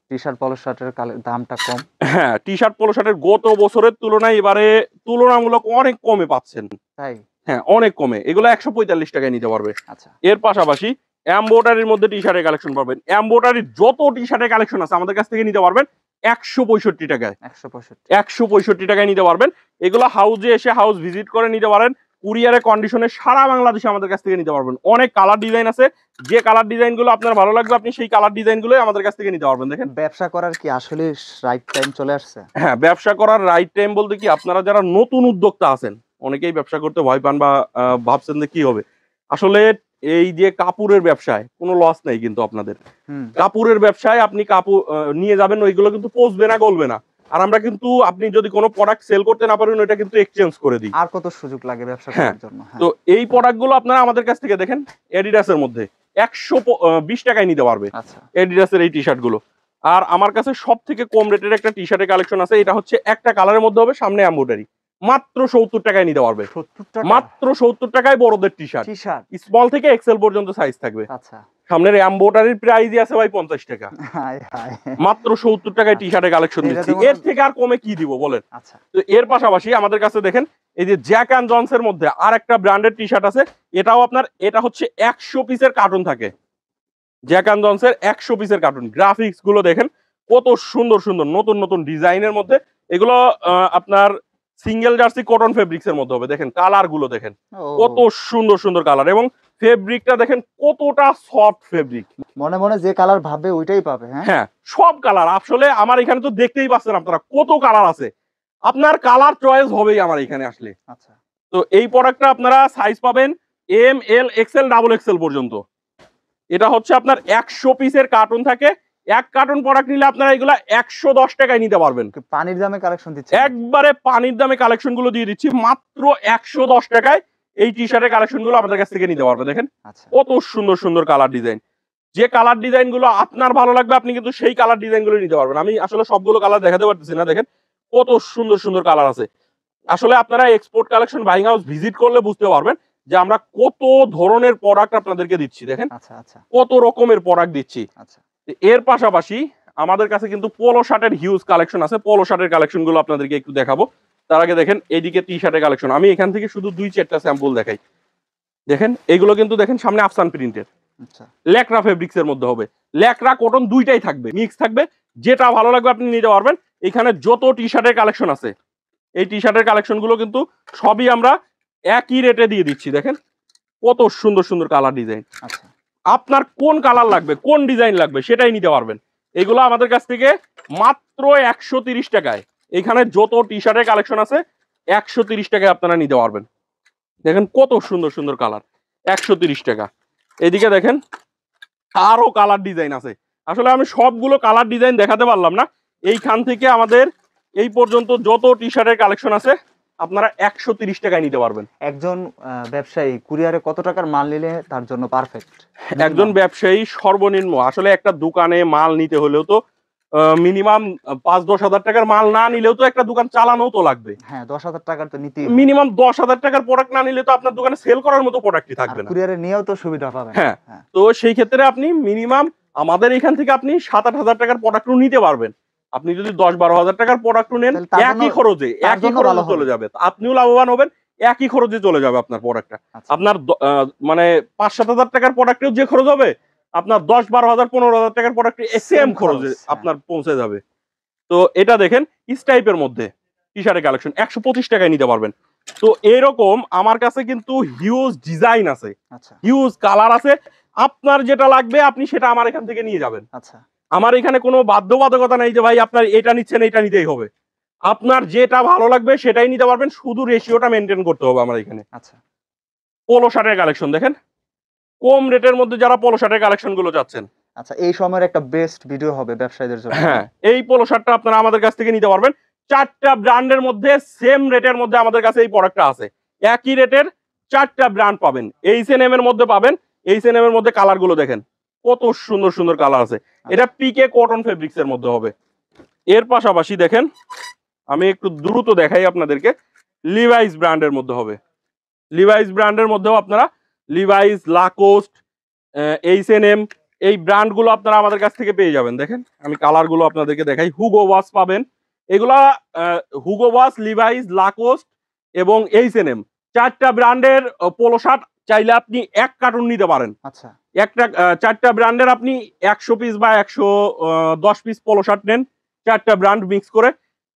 টি শার্ট পলো শার্টের দামটা কম। হ্যাঁ, টি শার্ট পলো শার্টের গত বছরের তুলনায় এবারে তুলনামূলক অনেক কমে পাচ্ছেন। তাই? হ্যাঁ, অনেক কমে। এগুলো 145 টাকায় নিতে পারবে। আচ্ছা। এর পাশাপাশি এমব্রয়ডারির মধ্যে টি শার্টের কালেকশন পাবেন। এমব্রয়ডারির যত টি শার্টের কালেকশন আছে আমাদের কাছ থেকে নিতে পারবেন 165 টাকায়। 165 টাকায় নিতে পারবেন। এগুলো হাউজে এসে হাউস ভিজিট করে নিতে পারেন। কুরিয়ারের কন্ডিশনে সারা বাংলাদেশে আমাদের কাছ থেকে নিতে পারবেন। অনেক কালার ডিজাইন আছে, যে কালার ডিজাইন গুলো আপনার ভালো লাগবে আপনি সেই কালার ডিজাইন গুলো আমাদের কাছ থেকে নিতে পারবেন। দেখেন ব্যবসা করার কি আসলে রাইট টাইম চলে আসছে? হ্যাঁ, ব্যবসা করার রাইট টাইম বলতে কি, আপনারা যারা নতুন উদ্যোক্তা আছেন, অনেকেই ব্যবসা করতে ভয় পান বা ভাবছেন যে কি হবে। আসলে এই যে কাপড়ের ব্যবসায় কোনো লস নেই কিন্তু আপনাদের। কাপড়ের ব্যবসায় আপনি কাপড় নিয়ে যাবেন, ওইগুলো কিন্তু পচবে না, গলবে না। আর আমরা কিন্তু আপনি যদি কোনো প্রোডাক্ট সেল করতে না পারেন ওইটা কিন্তু এক্সচেঞ্জ করে দিই। আর কত সুযোগ লাগে ব্যবসা করার জন্য। তো এই প্রোডাক্টগুলো আপনারা আমাদের কাছ থেকে দেখেন এডিডাসের মধ্যে 120 টাকায় নিতে পারবে। আচ্ছা। এডিডাসের এই টি শার্ট গুলো। আর আমার কাছে সব থেকে কম রেটের একটা টি শার্টের কালেকশন আছে, এটা হচ্ছে একটা কালারের মধ্যে হবে, সামনে এমব্রয়ডারি, মাত্র 70 টাকায় নিতে পারবে। 70 টাকা? মাত্র 70 টাকায় বড়দের টি শার্ট, স্মল থেকে এক্সেল পর্যন্ত সাইজ থাকবে। আচ্ছা। সামনের এমব্রয়ডারির প্রাইসই আছে ভাই 50 টাকা। মাত্র 70 টাকায় টি শার্টের কালেকশন দিচ্ছি, এর থেকে আর কমে কি দিব বলেন। আচ্ছা। তো এর পাশাপাশি আমাদের কাছে দেখেন এই যে জ্যাক অ্যান্ড জনস এর মধ্যে আর একটা ব্র্যান্ডের টি শার্ট আছে, এটাও আপনার, এটা হচ্ছে 100 পিসের কার্টুন থাকে। জ্যাক অ্যান্ড জনস এর 100 পিসের কার্টুন। গ্রাফিক্স গুলো দেখেন কত সুন্দর সুন্দর, নতুন নতুন ডিজাইনের মধ্যে। এগুলো আপনার সিঙ্গেল জার্সি কটন ফেব্রিক্স এর মধ্যে হবে। দেখেন কালার গুলো দেখেন কত সুন্দর সুন্দর কালার, এবং ফেব্রিকটা দেখেন কতটা সফট ফেব্রিক। মনে মনে যে কালার ভাবে ওইটাই পাবে। হ্যাঁ, সব কালার। আসলে আমার এখানে তো দেখতেই পাচ্ছেন আপনারা কত কালার আছে, আপনার কালার চয়েস হবেই আমার এখানে আসলে। আচ্ছা। তো এই প্রোডাক্টটা আপনারা সাইজ পাবেন এম, এল, এক্সেল, ডাবল এক্সেল পর্যন্ত। এটা হচ্ছে আপনার 100 পিসের কার্টুন থাকে। এক কার্টুন প্রোডাক্ট নিলে আপনারা এগুলা 110 টাকায় নিতে পারবেন। পানির দামে কালেকশন দিচ্ছে, একবারে পানির দামে কালেকশন গুলো দিয়ে দিচ্ছি মাত্র 110 টাকায়। এই টি শার্টের কালেকশন গুলো আমাদের কাছ থেকে নিতে পারবে। দেখেন কত সুন্দর সুন্দর কালার ডিজাইন। যে কালার ডিজাইন গুলো আপনার ভালো লাগবে আপনি কিন্তু সেই কালার ডিজাইন গুলো নিতে পারবেন। আমি আসলে সবগুলো কালার দেখাতে পারতেছি না, দেখেন কত সুন্দর সুন্দর কালার আছে। আসলে আপনারা export collection buying house visit করলে বুঝতে পারবেন যে আমরা কত ধরনের প্রোডাক্ট আপনাদেরকে দিচ্ছি। দেখেন কত রকমের প্রোডাক্ট দিচ্ছি। এর পাশাপাশি আমাদের কাছে কিন্তু পোলো শার্টের হিউজ কালেকশন আছে। পোলো শার্টের কালেকশন গুলো আপনাদেরকে একটু দেখাবো। তার আগে দেখেন এইদিকে টি শার্টের কালেকশন, আমি এখান থেকে শুধু 2-4টা স্যাম্পল দেখাই। দেখেন এগুলো কিন্তু দেখেন সামনে আফসান প্রিন্টের, ল্যাকড়া ফেব্রিক্স এর মধ্যে হবে। ল্যাকড়া কটন দুইটাই থাকবে, মিক্স থাকবে, যেটা ভালো লাগবে আপনি নিতে পারবেন। এখানে যত টি শার্টের কালেকশন আছে, এই টি শার্টের কালেকশন গুলো কিন্তু সবই আমরা একই রেটে দিয়ে দিচ্ছি। দেখেন কত সুন্দর সুন্দর কালার ডিজাইন। আপনার কোন কালার লাগবে, কোন ডিজাইন লাগবে সেটাই নিতে পারবেন। এগুলো আমাদের কাছ থেকে মাত্র 130 টাকায়। এখানে যত টি শার্টের কালেকশন আছে 130 টাকায় আপনারা নিতে পারবেন। দেখেন কত সুন্দর সুন্দর কালার, 130 টাকা। এদিকে দেখেন আরো কালার ডিজাইন আছে। আসলে আমি সবগুলো কালার ডিজাইন দেখাতে পারলাম না। এইখান থেকে আমাদের এই পর্যন্ত যত টি শার্টের কালেকশন আছে আপনারা 130 টাকায় নিতে পারবেন। একজন ব্যবসায়ী কুরিয়ারে কত টাকার মাল নিলে তার জন্য পারফেক্ট? একজন ব্যবসায়ী সর্বনিম্ন, আসলে একটা দোকানে মাল নিতে হলেও তো মিনিমাম 5-10 হাজার টাকার মাল না নিলেও তো একটা দোকান চালানো তো লাগবে। হ্যাঁ, 10,000 টাকার তো নিতেই, মিনিমাম 10,000 টাকার প্রোডাক্ট না নিলে তো আপনার দোকানে সেল করার মতো প্রোডাক্টই থাকবে না। কুরিয়ারে নিয়েও তো সুবিধা পাবেন। হ্যাঁ, তো সেই ক্ষেত্রে আপনি মিনিমাম আমাদের এখান থেকে আপনি 7-8 হাজার টাকার প্রোডাক্ট নিতে পারবেন। আপনি যদি 10-12 হাজার টাকার প্রোডাক্ট নেন একই খরচে চলে যাবে, আপনিও লাভবান হবেন, একই খরচে চলে যাবে আপনার প্রোডাক্টটা। আপনার মানে 5-7 হাজার টাকার প্রোডাক্টেও যে খরচ হবে আপনার 10-12 হাজার 15 হাজার টাকার প্রোডাক্টে সেম খরচে আপনার পৌঁছে যাবে। তো এটা দেখেন স্টাইপের মধ্যে টি শার্টের কালেকশন 125 টাকায় নিতে পারবেন। তো এরকম আমার কাছে কিন্তু হিউজ ডিজাইন আছে, হিউজ কালার আছে। আপনার যেটা লাগবে আপনি সেটা আমার এখান থেকে নিয়ে যাবেন। আমার এখানে কোনো বাধ্যবাধকতা নেই যে ভাই আপনার এটা নিচ্ছেন এটা নিতেই হবে। আপনার যেটা ভালো লাগবে সেটাই নিতে পারবেন, শুধু রেশিওটা মেনটেন করতে হবে আমার এখানে। পোলো শার্টের কালেকশন দেখেন, কম রেটের মধ্যে যারা পোলো শার্টের কালেকশন গুলো চাচ্ছেন, আচ্ছা, এই সময়ের একটা বেস্ট ভিডিও হবে ব্যবসায়ীদের জন্য। হ্যাঁ, এই পোলো শার্টটা আপনারা আমাদের কাছ থেকে নিতে পারবেন। 4টা ব্র্যান্ডের মধ্যে সেম রেটের মধ্যে আমাদের কাছে এই প্রোডাক্টটা আছে। একই রেটের 4টা ব্র্যান্ড পাবেন। H&M এর মধ্যে পাবেন। H&M এর মধ্যে কালার গুলো দেখেন, কত সুন্দর সুন্দর কালার আছে। এটা পিকে কটন ফেব্রিক্স এর মধ্যে হবে। এর পাশাপাশি দেখেন, আমি একটু দ্রুত দেখাই আপনাদেরকে, লিভাইস ব্র্যান্ডের মধ্যে হবে। লিভাইস ব্র্যান্ডের মধ্যেও আপনারা লিভাইস, লাকোস্ট, H&M এই ব্র্যান্ডগুলো আপনারা আমাদের কাছ থেকে পেয়ে যাবেন। দেখেন আমি কালারগুলো আপনাদেরকে দেখাই। হুগো ওয়াস পাবেন। এগুলা হুগো ওয়াস, লিভাইস, লাকোস্ট এবং H&M 4টা ব্র্যান্ডের পোলো শার্ট চাইলে আপনি 1 কার্টুন নিতে পারেন। আচ্ছা, একটা 4টা ব্র্যান্ডের আপনি 100 পিস বা 110 পিস পোলো শার্ট নেন, 4টা ব্র্যান্ড মিক্স করে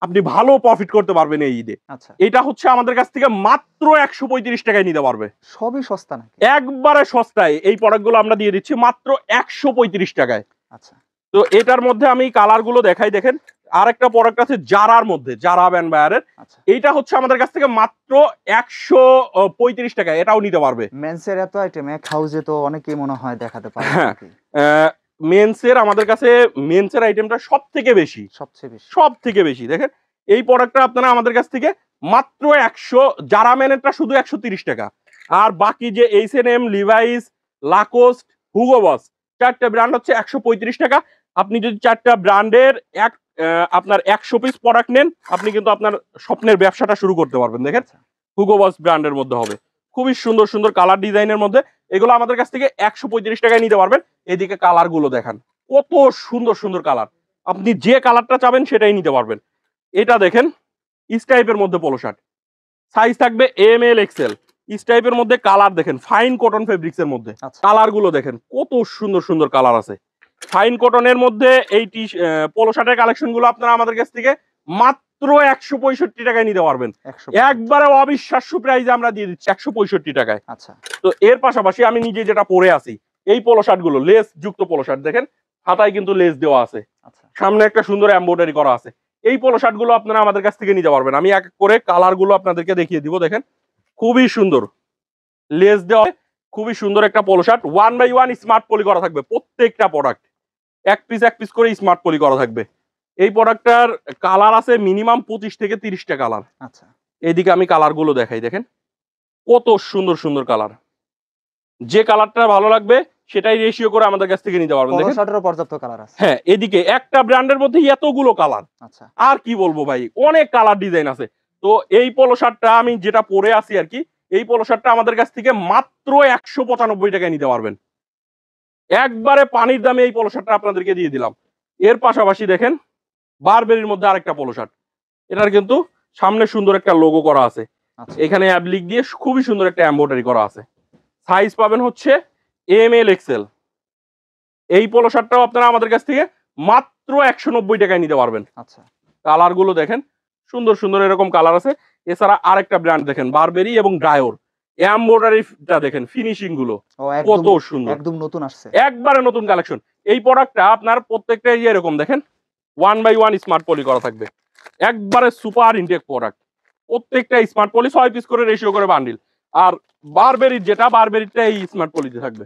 আপনি ভালো প্রফিট করতে পারবেন এই ঈদে। আচ্ছা, এটা হচ্ছে আমাদের কাছ থেকে মাত্র 135 টাকায় নিতে পারবে। সবই সস্তা নাকি? একবারে সস্তায় এই প্রোডাক্টগুলো আমরা দিয়ে দিচ্ছি মাত্র 135 টাকায়। আচ্ছা, তো এটার মধ্যে আমি কালারগুলো দেখাই। দেখেন আরেকটা প্রোডাক্ট আছে জারার মধ্যে, জারা ব্যান্ড বায়ারের। আচ্ছা, এইটা হচ্ছে আমাদের কাছ থেকে মাত্র 135 টাকায়, এটাও নিতে পারবে। মেন্সের এত আইটেম এক হাউজে তো অনেকেই মনে হয় দেখাতে পারে হ্যাঁ, নাকি? মেন্সের আমাদের কাছে মেন্সের আইটেমটা সব থেকে বেশি, সবচেয়ে বেশি। সব থেকে বেশি। দেখেন এই প্রোডাক্টটা আপনারা আমাদের কাছ থেকে মাত্র 100, জারা ম্যানেরটা শুধু 130 টাকা। আর বাকি যে H&M, লিভাইস, লাকোস্ট, হুগো বস 4টা ব্র্যান্ড হচ্ছে 135 টাকা। আপনি যদি 4টা ব্র্যান্ডের আপনার 100 পিস প্রোডাক্ট নেন, আপনি কিন্তু আপনার স্বপ্নের ব্যবসাটা শুরু করতে পারবেন। দেখেন হুগো বস ব্র্যান্ডের মধ্যে হবে, খুবই সুন্দর সুন্দর কালার ডিজাইনের মধ্যে। এগুলো আমাদের কাছ থেকে 135 টাকায় নিতে পারবেন। এদিকে কালার গুলো দেখান, কত সুন্দর সুন্দর কালার। আপনি যে কালারটা চাবেন সেটাই নিতে পারবেন। এটা দেখেন স্টাইপের মধ্যে পোলো শার্ট, সাইজ থাকবে ML XL। স্টাইপের মধ্যে কালার দেখেন, ফাইন কটন ফেব্রিক্স এর মধ্যে আচ্ছা, কালার গুলো দেখেন, কত সুন্দর সুন্দর কালার আছে। ফাইন কটনের মধ্যে এই পোলো শার্টের কালেকশন গুলো আপনারা আমাদের কাছ থেকে মাত্র 165 টাকায় নিতে পারবেন। 100। একবারে অবিশ্বাস্য প্রাইসে আমরা দিয়ে দিচ্ছি 165 টাকায়। আচ্ছা, তো এর পাশাপাশি আমি নিজে যেটা পরে আছি, এই পোলো শার্ট গুলো লেস যুক্ত পোলো শার্ট দেখেন, হাতায় কিন্তু লেস দেওয়া আছে, আচ্ছা, সামনে একটা সুন্দর এমব্রয়ডারি করা আছে। এই পোলো শার্ট গুলো আপনারা আমাদের কাছ থেকে নিতে পারবেন। আমি এক এক করে কালার গুলো আপনাদেরকে দেখিয়ে দিব। দেখেন খুবই সুন্দর লেস দেওয়া, খুবই সুন্দর একটা পোলো শার্ট। 1/1 স্মার্ট পলি করা থাকবে প্রত্যেকটা প্রোডাক্ট, এক পিস করে স্মার্ট পলি করা থাকবে। এই প্রোডাক্টটার কালার আছে মিনিমাম 25 থেকে 30টা কালার। আচ্ছা, এইদিকে আমি কালার গুলো দেখাই। দেখেন কত সুন্দর সুন্দর কালার, যে কালারটা ভালো লাগবে সেটাই রেশিও করে আমাদের কাছ থেকে নিতে পারবেন। পোলো দেখেন শার্টেরও পর্যাপ্ত কালার আছে। হ্যাঁ, এদিকে একটা ব্র্যান্ডের মধ্যে এতগুলো কালার, আচ্ছা, আর কি বলবো ভাই, অনেক কালার ডিজাইন আছে। তো এই পোলো শার্টটা আমি যেটা পরে আছি আর কি, এই পোলো শার্টটা আমাদের কাছ থেকে মাত্র 195 টাকায় নিতে পারবেন। একবারে পানির দামে এই পোলো শার্টটা আপনাদেরকে দিয়ে দিলাম। এর পাশাপাশি দেখেন বারবেরির মধ্যে আরেকটা পোলো শার্ট, এটার কিন্তু সামনে সুন্দর একটা লোগো করা আছে, আচ্ছা, এখানে অ্যাবলিক দিয়ে খুবই সুন্দর একটা এমব্রয়ডারি করা আছে। সাইজ পাবেন হচ্ছে ML XL। এই পোলো শার্টটাও আপনারা আমাদের কাছ থেকে মাত্র 190 টাকায় নিতে পারবেন। আচ্ছা, কালার গুলো দেখেন সুন্দর সুন্দর এরকম কালার আছে। এছাড়া আরেকটা ব্র্যান্ড দেখেন বারবেরি এবং ড্রায়োর, এমব্রয়ডারিটা দেখেন, ফিনিশিং গুলো ও কত একদম সুন্দর, একদম নতুন আসছে। একবারে নতুন কালেকশন। এই প্রোডাক্টটা আপনার প্রত্যেকটা এরকম দেখেন 1/1 স্মার্ট পলি করা থাকবে, একবারে সুপার ইনটেক প্রোডাক্ট। প্রত্যেকটা স্মার্ট পলি 6 পিস করে রেশিও করে বান্ডিল। আর বারবেরির যেটা, বারবেরিটা এই স্মার্ট পলিতে থাকবে।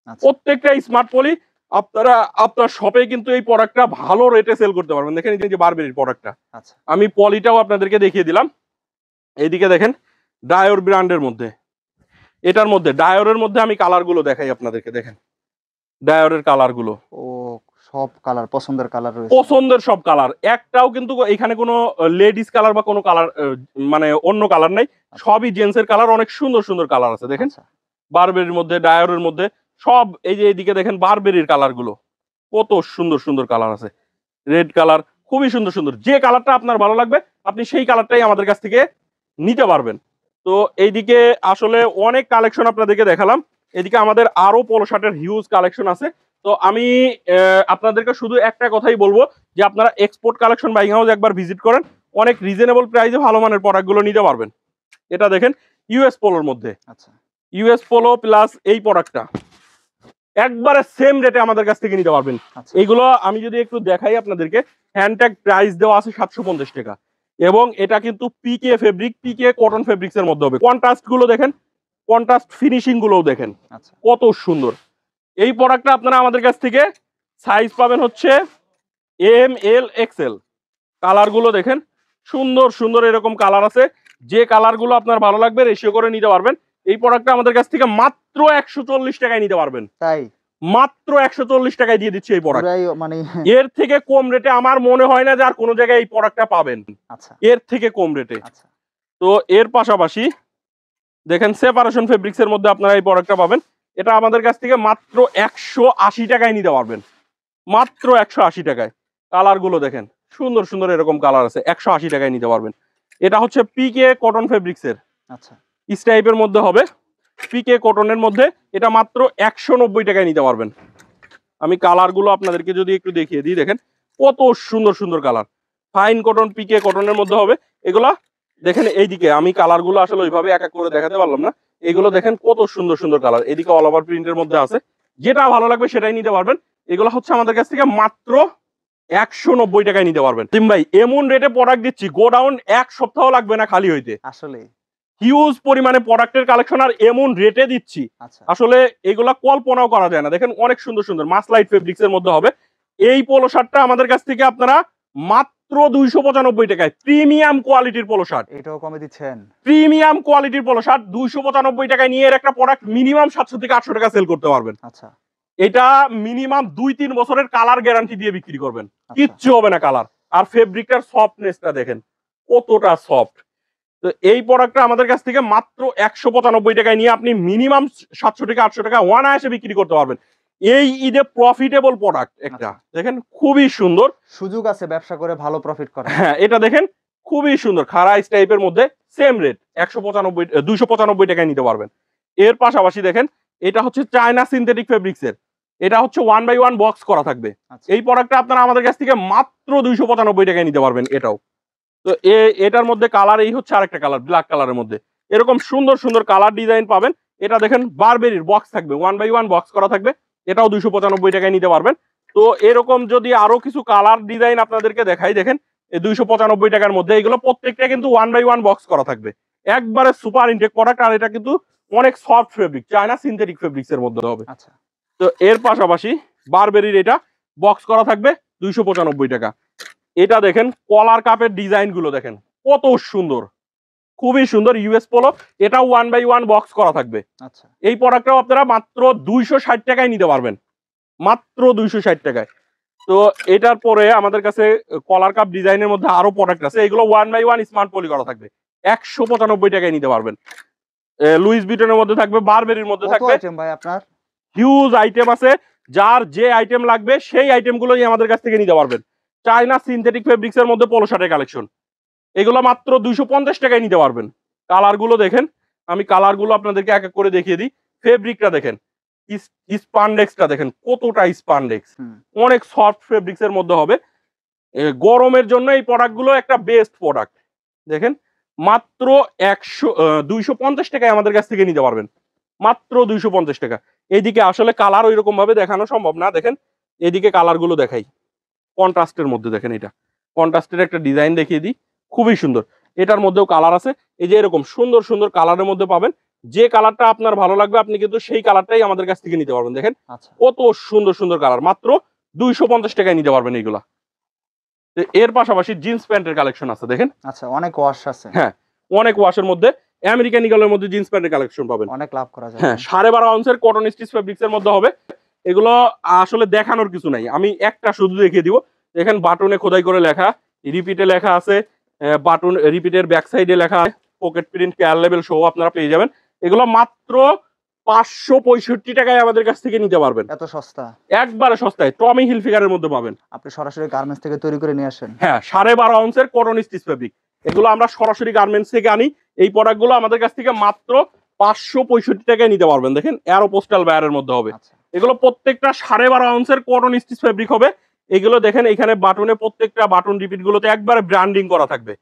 আচ্ছা, প্রত্যেকটা স্মার্ট পলি আপনারা আপনার শপে কিন্তু এই প্রোডাক্টটা ভালো রেটে সেল করতে পারবেন। দেখেন এই যে বারবেরির প্রোডাক্টটা, আচ্ছা, আমি পলিটাও আপনাদেরকে দেখিয়ে দিলাম। এইদিকে দেখেন ডায়োর ব্র্যান্ডের মধ্যে, এটার মধ্যে ডায়োরের মধ্যে আমি কালার গুলো দেখাই আপনাদেরকে। দেখেন ডায়োরের কালার গুলো, ও সব কালার পছন্দের কালার রয়েছে। পছন্দের সব কালার, একটাও কিন্তু এখানে কোনো লেডিস কালার বা কোনো কালার মানে অন্য কালার নাই, সবই জেন্টসের কালার। অনেক সুন্দর সুন্দর কালার আছে দেখেন আচ্ছা, বারবেরির মধ্যে, ডায়োরের মধ্যে সব। এই যে এইদিকে দেখেন বারবেরির কালার গুলো, কত সুন্দর সুন্দর কালার আছে। রেড কালার, খুবই সুন্দর সুন্দর। যে কালারটা আপনার ভালো লাগবে আপনি সেই কালারটাই আমাদের কাছ থেকে নিতে পারবেন। তো এইদিকে আসলে অনেক কালেকশন আপনাদেরকে দেখালাম। এদিকে আমাদের আরো পোলো শার্টের হিউজ কালেকশন আছে। তো আমি আপনাদেরকে শুধু একটা কথাই বলবো যে আপনারা এক্সপোর্ট কালেকশন বাইং হাউস একবার ভিজিট করেন, অনেক রিজনেবল প্রাইসে ভালো মানের প্রোডাক্টগুলো নিতে পারবেন। এটা দেখেন ইউএস পোলোর মধ্যে, আচ্ছা, ইউএস পোলো প্লাস এই প্রোডাক্টটা একবারে সেম রেটে আমাদের কাছ থেকে নিতে পারবেন। আচ্ছা, এইগুলো আমি যদি একটু দেখাই আপনাদেরকে, হ্যান্ডট্যাগ প্রাইস দেওয়া আছে 750 টাকা, এবং এটা কিন্তু pique fabric, pique cotton fabrics এর মধ্যে হবে। কন্ট্রাস্ট গুলো দেখেন কন্ট্রাস্ট ফিনিশিং গুলোও দেখেন আচ্ছা কত সুন্দর। এই প্রোডাক্টটা আপনারা আমাদের কাছ থেকে সাইজ পাবেন হচ্ছে ML XL। কালার গুলো দেখেন সুন্দর সুন্দর এরকম কালার আছে, যে কালার গুলো আপনার ভালো লাগবে রেশিও করে নিতে পারবেন। এই প্রোডাক্টটা আমাদের কাছ থেকে মাত্র 140 টাকায় নিতে পারবেন, তাই মাত্র 140 টাকায় দিয়ে দিচ্ছি এই প্রোডাক্ট। পুরাই মানে এর থেকে কম রেটে আমার মনে হয় না যে আর কোনো জায়গায় এই প্রোডাক্টটা পাবেন আচ্ছা এর থেকে কম রেটে। আচ্ছা তো এর পাশাপাশি দেখেন সেপারেশন ফেব্রিক্স এর মধ্যে আপনারা এই প্রোডাক্টটা পাবেন। এটা আমাদের কাছ থেকে মাত্র 180 টাকায় নিতে পারবেন, মাত্র 180 টাকায়। কালার গুলো দেখেন সুন্দর সুন্দর এরকম কালার আছে, 180 টাকায় নিতে পারবেন। এটা হচ্ছে পিকে কটন ফেব্রিক্স এর আচ্ছা স্টাইপের মধ্যে হবে, পিকে কটনের মধ্যে। এটা মাত্র 190 টাকায় নিতে পারবেন। আমি কালার গুলো আপনাদেরকে যদি একটু দেখিয়ে দিই, দেখেন কত সুন্দর সুন্দর কালার। ফাইন কটন পিকে কটনের মধ্যে হবে এগুলা। দেখেন এইদিকে আমি কালার গুলো আসলে ওইভাবে এক এক করে দেখাতে পারলাম না, এগুলো দেখেন কত সুন্দর সুন্দর কালার। এদিকে অল ওভার প্রিন্টের মধ্যে আছে, যেটা ভালো লাগবে সেটাই নিতে পারবেন। এগুলো হচ্ছে আমাদের কাছ থেকে মাত্র 190 টাকায় নিতে পারবেন। তিম ভাই এমন রেটে প্রোডাক্ট দিচ্ছি, গোডাউন এক সপ্তাহ লাগবে না খালি হইতে। আসলে হিউজ পরিমাণে প্রোডাক্টের কালেকশন আর এমন রেটে দিচ্ছি আচ্ছা আসলে এগুলা কল্পনাও করা যায় না। দেখেন অনেক সুন্দর সুন্দর মাসলাইট ফেব্রিক্স এর মধ্যে হবে। এই পোলো শার্টটা আমাদের কাছ থেকে আপনারা মাত্র 295 টাকায়, প্রিমিয়াম কোয়ালিটির পোলো শার্ট, এটাও কমে দিচ্ছেন? প্রিমিয়াম কোয়ালিটির পোলো শার্ট 295 টাকায় নিয়ে এর একটা প্রোডাক্ট মিনিমাম 700 থেকে 800 টাকা সেল করতে পারবেন। আচ্ছা এটা মিনিমাম 2-3 বছরের কালার গ্যারান্টি দিয়ে বিক্রি করবেন, আচ্ছা। কিচ্ছু হবে না কালার। আর ফেব্রিকটার সফটনেসটা দেখেন কতটা সফট। তো এই প্রোডাক্টটা আমাদের কাছ থেকে মাত্র 195 টাকায় নিয়ে আপনি মিনিমাম 700 থেকে 800 টাকা অনায়াসে বিক্রি করতে পারবেন। এই ঈদে প্রফিটেবল প্রোডাক্ট একটা, দেখেন খুবই সুন্দর, সুযোগ আছে ব্যবসা করে ভালো প্রফিট করা। হ্যাঁ এটা দেখেন খুবই সুন্দর খারাইস টাইপের মধ্যে, সেম রেট 295 টাকায় নিতে পারবেন। এর পাশাপাশি দেখেন এটা হচ্ছে চায়না সিনথেটিক ফেব্রিক্স এর, এটা হচ্ছে 1/1 বক্স করা থাকবে। আচ্ছা এই প্রোডাক্টটা আপনারা আমাদের কাছ থেকে মাত্র 295 টাকায় নিতে পারবেন এটাও। তো এটার মধ্যে কালার এই হচ্ছে আরেকটা কালার, ব্ল্যাক কালারের মধ্যে এরকম সুন্দর সুন্দর কালার ডিজাইন পাবেন। এটা দেখেন বারবেরির বক্স থাকবে, 1/1 বক্স করা থাকবে, এটাও 295 টাকায় নিতে পারবেন। তো এরকম যদি আরো কিছু কালার ডিজাইন আপনাদেরকে দেখাই, দেখেন এই 295 টাকার মধ্যে এগুলো প্রত্যেকটা কিন্তু 1/1 বক্স করা থাকবে, একবারে সুপার ইনটেক প্রোডাক্ট। আর এটা কিন্তু অনেক soft fabric, China synthetic fabrics এর মধ্যে হবে। আচ্ছা তো এর পাশাপাশি বারবেরির এটা বক্স করা থাকবে 295 টাকা। এটা দেখেন কলার কাপের ডিজাইন গুলো দেখেন কত সুন্দর, খুবই সুন্দর ইউএস পোলো, এটাও 1/1 বক্স করা থাকবে। আচ্ছা এই প্রোডাক্টটাও আপনারা মাত্র 260 টাকায় নিতে পারবেন, মাত্র 260 টাকায়। তো এটার পরে আমাদের কাছে কলার কাপ ডিজাইনের মধ্যে আরো প্রোডাক্ট আছে, এগুলো 1/1 স্মার্ট পলি করা থাকবে, 195 টাকায় নিতে পারবেন। লুইস ভিটনের মধ্যে থাকবে, বারবেরির মধ্যে কত থাকবে, আইটেম ভাই আপনার? হিউজ আইটেম আছে। যার যে আইটেম লাগবে সেই আইটেমগুলোই আমাদের কাছ থেকে নিতে পারবেন। চায়না সিনথেটিক ফেব্রিক্স এর মধ্যে পোলো শার্টের কালেকশন, এগুলো মাত্র 250 টাকায় নিতে পারবেন। কালার গুলো দেখেন, আমি কালার গুলো আপনাদেরকে এক এক করে দেখিয়ে দিই। ফেব্রিকটা দেখেন, স্পান্ডেক্সটা দেখেন কতটা স্পান্ডেক্স, অনেক সফট ফেব্রিক্স এর মধ্যে হবে। গরমের জন্য এই প্রোডাক্ট গুলো একটা বেস্ট প্রোডাক্ট। দেখেন মাত্র 250 টাকায় আমাদের কাছ থেকে নিতে পারবেন, মাত্র 250 টাকা। এইদিকে আসলে কালার ওই রকম ভাবে দেখানো সম্ভব না, দেখেন এইদিকে কালার গুলো দেখাই, কন্ট্রাস্টের মধ্যে দেখেন, এটা কন্ট্রাস্টের একটা ডিজাইন দেখিয়ে দিই, খুবই সুন্দর। এটার মধ্যেও কালার আছে, এই যে এরকম সুন্দর সুন্দর কালারের মধ্যে পাবেন। যে কালারটা আপনার ভালো লাগবে আপনি কিন্তু সেই কালারটাই আমাদের কাছ থেকে নিতে পারবেন। দেখেন আচ্ছা কত সুন্দর সুন্দর কালার, মাত্র 250 টাকায় নিতে পারবেন এইগুলা। এর পাশাপাশি জিন্স প্যান্টের কালেকশন আছে দেখেন, আচ্ছা অনেক ওয়াশ আছে। হ্যাঁ অনেক ওয়াশের মধ্যে আমেরিকান ইগলের মধ্যে জিন্স প্যান্টের কালেকশন পাবেন, অনেক লাভ করা যায়। হ্যাঁ 12.5 আউন্সের কটন স্টিচ ফেব্রিক্স এর মধ্যে হবে। এগুলো আসলে দেখানোর কিছু নাই, আমি একটা শুধু দেখিয়ে দিব। দেখেন বাটনে খোদাই করে লেখা, রিপিটে লেখা আছে, বাটন রিপিটের ব্যাক সাইডে লেখা, পকেট প্রিন্ট কেয়ার লেভেল সহ আপনারা পেয়ে যাবেন। এগুলো মাত্র 565 টাকায় আমাদের কাছ থেকে নিতে পারবেন, এত সস্তা, একবারে সস্তায়। টমি হিলফিগারের মধ্যে পাবেন, আপনি সরাসরি গার্মেন্টস থেকে তৈরি করে নিয়ে আসেন। হ্যাঁ 12.5 আউন্সের কটন স্টিচ ফেব্রিক, এগুলো আমরা সরাসরি গার্মেন্টস থেকে আনি। এই প্রোডাক্টগুলো আমাদের কাছ থেকে মাত্র 565 টাকায় নিতে পারবেন। দেখেন এরো পোস্টাল বায়ারের মধ্যে হবে, আচ্ছা এগুলো প্রত্যেকটা 12.5 আউন্সের কটন স্টিচ ফেব্রিক হবে। এগুলো দেখেন এখানে বাটনে প্রত্যেকটা বাটন রিপিট গুলোতে একবারে ব্র্যান্ডিং করা থাকবে।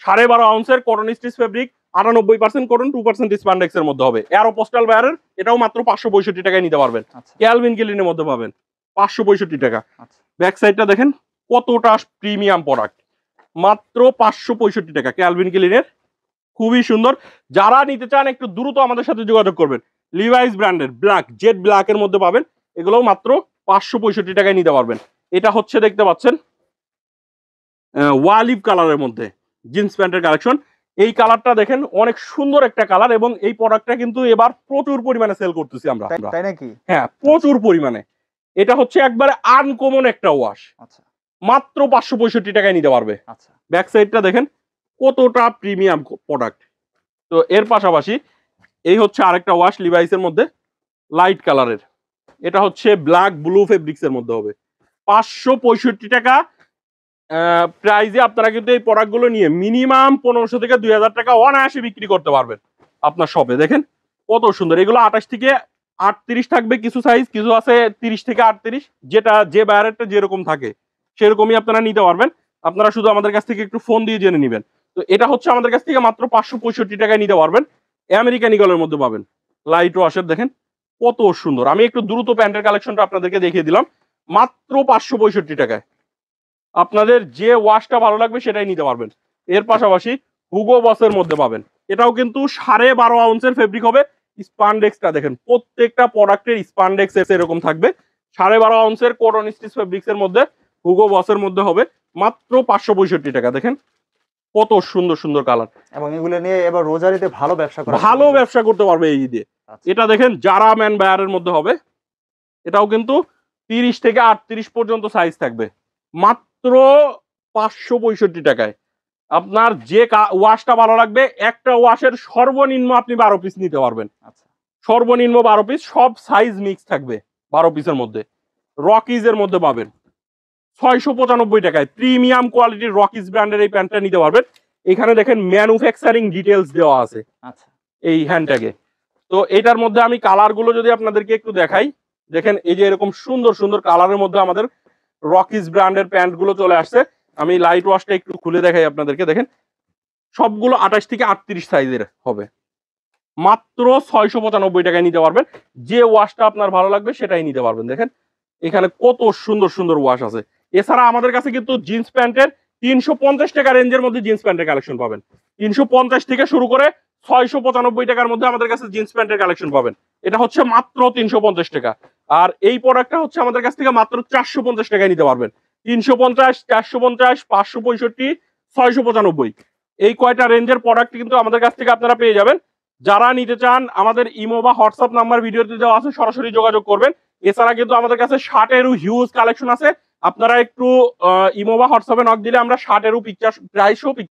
12.5 আউন্সের cotton stitch fabric, 98% cotton, 2% spandex এর মধ্যে হবে। এরো পোস্টাল বায়ারের, এটাও মাত্র 565 টাকায় নিতে পারবেন। আচ্ছা ক্যালভিন ক্লিনের মধ্যে পাবেন 565 টাকা। আচ্ছা ব্যাক সাইডটা দেখেন কতটা প্রিমিয়াম প্রোডাক্ট, মাত্র 565 টাকা ক্যালভিন ক্লিনের, খুবই সুন্দর। যারা নিতে চান একটু দ্রুত আমাদের সাথে যোগাযোগ করবেন। লিভাইস ব্র্যান্ডের ব্ল্যাক, জেড ব্ল্যাক এর মধ্যে পাবেন, এগুলো মাত্র 565 টাকায় নিতে পারবেন। এটা হচ্ছে দেখতে পাচ্ছেন ওয়ালিভ কালারের মধ্যে জিন্স প্যান্টের কালেকশন। এই কালারটা দেখেন অনেক সুন্দর একটা কালার, এবং এই প্রোডাক্টটা কিন্তু এবার প্রচুর পরিমাণে সেল করতেছি আমরা। তাই নাকি? হ্যাঁ, প্রচুর পরিমাণে। এটা হচ্ছে একবারে আনকমন একটা ওয়াশ, আচ্ছা মাত্র 565 টাকায় নিতে পারবে। আচ্ছা, ব্যাক সাইডটা দেখেন কতটা প্রিমিয়াম প্রোডাক্ট। তো এর পাশাপাশি এই হচ্ছে আরেকটা ওয়াশ লিভাইসের মধ্যে লাইট কালারের, এটা হচ্ছে ব্ল্যাক ব্লু ফেব্রিক্স এর মধ্যে হবে 565 টাকা প্রাইজে। আপনারা কিন্তু এই প্রোডাক্টগুলো নিয়ে মিনিমাম 1500 থেকে 2000 টাকা অনায়াসে বিক্রি করতে পারবেন আপনার শপে। দেখেন কত সুন্দর, এগুলো 28 থেকে 38 থাকবে কিছু সাইজ, কিছু আছে 30 থেকে 38, যেটা যে বায়ারেরটা যেরকম থাকে সেরকমই আপনারা নিতে পারবেন। আপনারা শুধু আমাদের কাছ থেকে একটু ফোন দিয়ে জেনে নেবেন। তো এটা হচ্ছে আমাদের কাছ থেকে মাত্র 565 টাকায় নিতে পারবেন। আমেরিকান ইগলের মধ্যে পাবেন লাইট ওয়াশের, দেখেন কত সুন্দর। আমি একটু দ্রুত প্যান্টের কালেকশনটা আপনাদেরকে দেখিয়ে দিলাম মাত্র 565 টাকায়। আপনাদের যে ওয়াশটা ভালো লাগবে সেটাই নিতে পারবেন। এর পাশাপাশি হুগো বসের মধ্যে পাবেন, এটাও কিন্তু 12.5 আউন্সের ফেব্রিক হবে। স্পান্ডেক্সটা দেখেন, প্রত্যেকটা প্রোডাক্টের স্পান্ডেক্স এরকম থাকবে। 12.5 আউন্সের কটন স্টিচ ফেব্রিক্স এর মধ্যে হুগো বসের মধ্যে হবে মাত্র 565 টাকা। দেখেন কত সুন্দর সুন্দর কালার, এবং এগুলো নিয়ে এবার রোজারিতে ভালো ব্যবসা করা ভালো ব্যবসা করতে পারবে এই ঈদে। আচ্ছা। এটা দেখেন জারা ম্যান বায়ারের মধ্যে হবে, এটাও কিন্তু 30 থেকে 38 পর্যন্ত সাইজ থাকবে মাত্র 565 টাকায়। আপনার যে ওয়াশটা ভালো লাগবে, একটা ওয়াশের সর্বনিম্ন আপনি 12 পিস নিতে পারবেন। আচ্ছা, সর্বনিম্ন 12 পিস, সব সাইজ মিক্স থাকবে 12 পিসের মধ্যে। রকিজ এর মধ্যে পাবেন 695 টাকায় প্রিমিয়াম কোয়ালিটির রকিজ ব্র্যান্ডের এই প্যান্টটা নিতে পারবেন। এখানে দেখেন ম্যানুফ্যাকচারিং ডিটেলস দেওয়া আছে আচ্ছা, এই হ্যান্ডট্যাগে। তো এটার মধ্যে আমি কালারগুলো যদি আপনাদেরকে একটু দেখাই, দেখেন এই যে এরকম সুন্দর সুন্দর কালারের মধ্যে আমাদের রকিজ ব্র্যান্ডের প্যান্ট গুলো চলে আসছে। আমি লাইট ওয়াশটা একটু খুলে দেখাই আপনাদেরকে, দেখেন সবগুলো 28 থেকে 38 সাইজের হবে, মাত্র 695 টাকায় নিতে পারবেন। যে ওয়াশটা আপনার ভালো লাগবে সেটাই নিতে পারবেন। দেখেন এখানে কত সুন্দর সুন্দর ওয়াশ আছে। এছাড়া আমাদের কাছে কিন্তু জিন্স প্যান্টের 350 টাকা রেঞ্জের মধ্যে জিন্স প্যান্টের কালেকশন পাবেন। 350 থেকে শুরু করে 695 টাকার মধ্যে আমাদের কাছে জিন্স প্যান্টের কালেকশন পাবেন। এটা হচ্ছে মাত্র 350 টাকা। আর এই প্রোডাক্টটা হচ্ছে আমাদের কাছ থেকে মাত্র 450 টাকায় নিতে পারবেন। 350, 450, 565, 695, এই কয়টা রেঞ্জের প্রোডাক্ট কিন্তু আমাদের কাছ থেকে আপনারা পেয়ে যাবেন। যারা নিতে চান আমাদের ইমো বা হোয়াটসঅ্যাপ নাম্বার ভিডিওতে দেওয়া আছে, সরাসরি যোগাযোগ করবেন। এছাড়া কিন্তু আমাদের কাছে শার্টেরও হিউজ কালেকশন আছে, আপনারা একটু ইমো বা হোয়াটসঅ্যাপে নক দিলে আমরা শার্টেরও পিকচার প্রাইসও